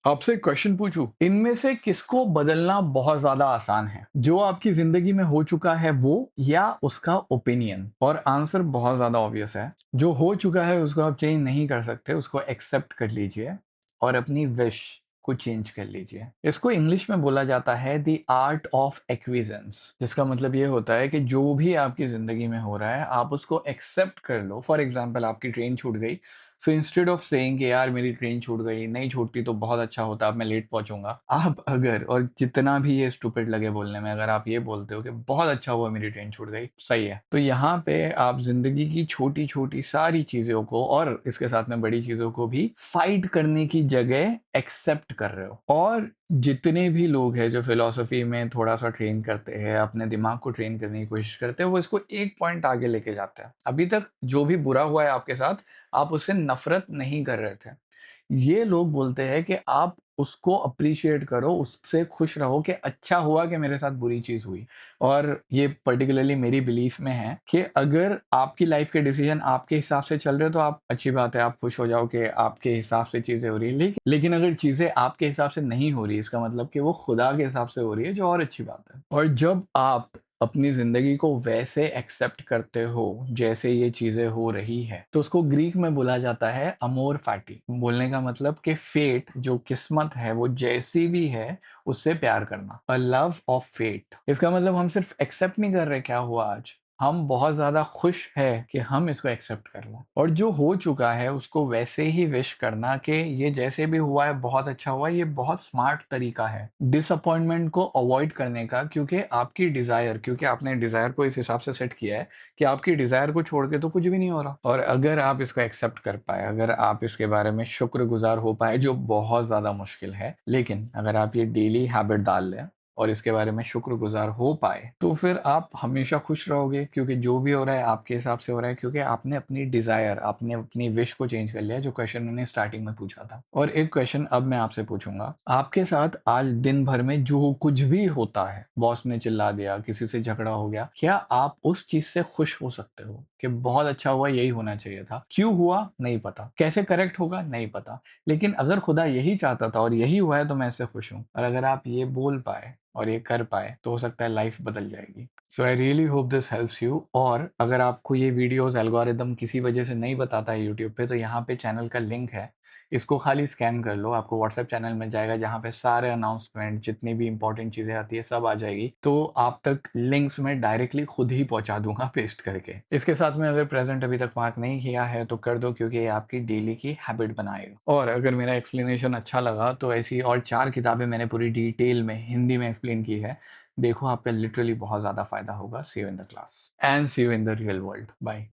आपसे एक क्वेश्चन पूछूं, इनमें से किसको बदलना बहुत ज्यादा आसान है? जो आपकी जिंदगी में हो चुका है वो, या उसका ओपिनियन? और आंसर बहुत ज्यादा ऑब्वियस है। जो हो चुका है उसको आप चेंज नहीं कर सकते, उसको एक्सेप्ट कर लीजिए और अपनी विश को चेंज कर लीजिए। इसको इंग्लिश में बोला जाता है द आर्ट ऑफ एक्विजेंस, जिसका मतलब ये होता है कि जो भी आपकी जिंदगी में हो रहा है आप उसको एक्सेप्ट कर लो। फॉर एग्जाम्पल, आपकी ट्रेन छूट गई, सो इंस्टेड ऑफ सेइंग कि यार मेरी ट्रेन छूट गई, नहीं छूटती तो बहुत अच्छा होता, अब मैं लेट पहुंचूंगा, आप अगर, और जितना भी ये स्टूपिड लगे बोलने में, अगर आप ये बोलते हो कि बहुत अच्छा हुआ मेरी ट्रेन छूट गई, सही है, तो यहाँ पे आप जिंदगी की छोटी छोटी सारी चीजों को और इसके साथ में बड़ी चीजों को भी फाइट करने की जगह एक्सेप्ट कर रहे हो। और जितने भी लोग हैं जो फिलोसफी में थोड़ा सा ट्रेन करते हैं, अपने दिमाग को ट्रेन करने की कोशिश करते हैं, वो इसको एक पॉइंट आगे लेके जाते हैं। अभी तक जो भी बुरा हुआ है आपके साथ, आप उससे नफरत नहीं कर रहे थे। ये लोग बोलते हैं कि आप उसको अप्रिशिएट करो, उससे खुश रहो कि अच्छा हुआ कि मेरे साथ बुरी चीज हुई। और ये पर्टिकुलरली मेरी बिलीफ में है कि अगर आपकी लाइफ के डिसीजन आपके हिसाब से चल रहे हो तो आप, अच्छी बात है, आप खुश हो जाओ कि आपके हिसाब से चीजें हो रही है। लेकिन अगर चीजें आपके हिसाब से नहीं हो रही, इसका मतलब कि वो खुदा के हिसाब से हो रही है, जो और अच्छी बात है। और जब आप अपनी जिंदगी को वैसे एक्सेप्ट करते हो जैसे ये चीजें हो रही है, तो उसको ग्रीक में बोला जाता है अमोर फैटी। बोलने का मतलब कि फेट, जो किस्मत है, वो जैसी भी है उससे प्यार करना, अ लव ऑफ फेट। इसका मतलब हम सिर्फ एक्सेप्ट नहीं कर रहे क्या हुआ आज, हम बहुत ज्यादा खुश है कि हम इसको एक्सेप्ट कर लें। और जो हो चुका है उसको वैसे ही विश करना कि ये जैसे भी हुआ है बहुत अच्छा हुआ। ये बहुत स्मार्ट तरीका है डिसअपॉइंटमेंट को अवॉइड करने का, क्योंकि आपकी डिजायर, क्योंकि आपने डिजायर को इस हिसाब से सेट किया है कि आपकी डिजायर को छोड़ के तो कुछ भी नहीं हो रहा। और अगर आप इसको एक्सेप्ट कर पाए, अगर आप इसके बारे में शुक्रगुजार हो पाए, जो बहुत ज्यादा मुश्किल है, लेकिन अगर आप ये डेली हैबिट डाल लें और इसके बारे में शुक्रगुजार हो पाए, तो फिर आप हमेशा खुश रहोगे, क्योंकि जो भी हो रहा है आपके हिसाब से हो रहा है, क्योंकि आपने अपनी डिजायर, आपने अपनी विश को चेंज कर लिया, जो क्वेश्चन मैंने स्टार्टिंग में पूछा था। और एक क्वेश्चन अब मैं आपसे पूछूंगा, आपके साथ आज दिन भर में जो कुछ भी होता है, बॉस ने चिल्ला दिया, किसी से झगड़ा हो गया, क्या आप उस चीज से खुश हो सकते हो कि बहुत अच्छा हुआ, यही होना चाहिए था, क्यों हुआ नहीं पता, कैसे करेक्ट होगा नहीं पता, लेकिन अगर खुदा यही चाहता था और यही हुआ है तो मैं इससे खुश हूं? और अगर आप ये बोल पाए और ये कर पाए तो हो सकता है लाइफ बदल जाएगी। So I really hope this helps you. और अगर आपको ये वीडियोस एल्गोरिदम किसी वजह से नहीं बताता है यूट्यूब पे, तो यहाँ पे चैनल का लिंक है, इसको खाली स्कैन कर लो, आपको व्हाट्सएप चैनल में जाएगा जहाँ पे सारे अनाउंसमेंट, जितनी भी इंपॉर्टेंट चीजें आती है, सब आ जाएगी। तो आप तक लिंक्स में डायरेक्टली खुद ही पहुंचा दूंगा पेस्ट करके। इसके साथ में अगर प्रेजेंट अभी तक मार्क नहीं किया है तो कर दो, क्योंकि ये आपकी डेली की हैबिट बनाएगा। और अगर मेरा एक्सप्लेनेशन अच्छा लगा तो ऐसी और 4 किताबें मैंने पूरी डिटेल में हिंदी में एक्सप्लेन की है, देखो, आपका लिटरली बहुत ज्यादा फायदा होगा। See you in the class and see you in the real world. Bye.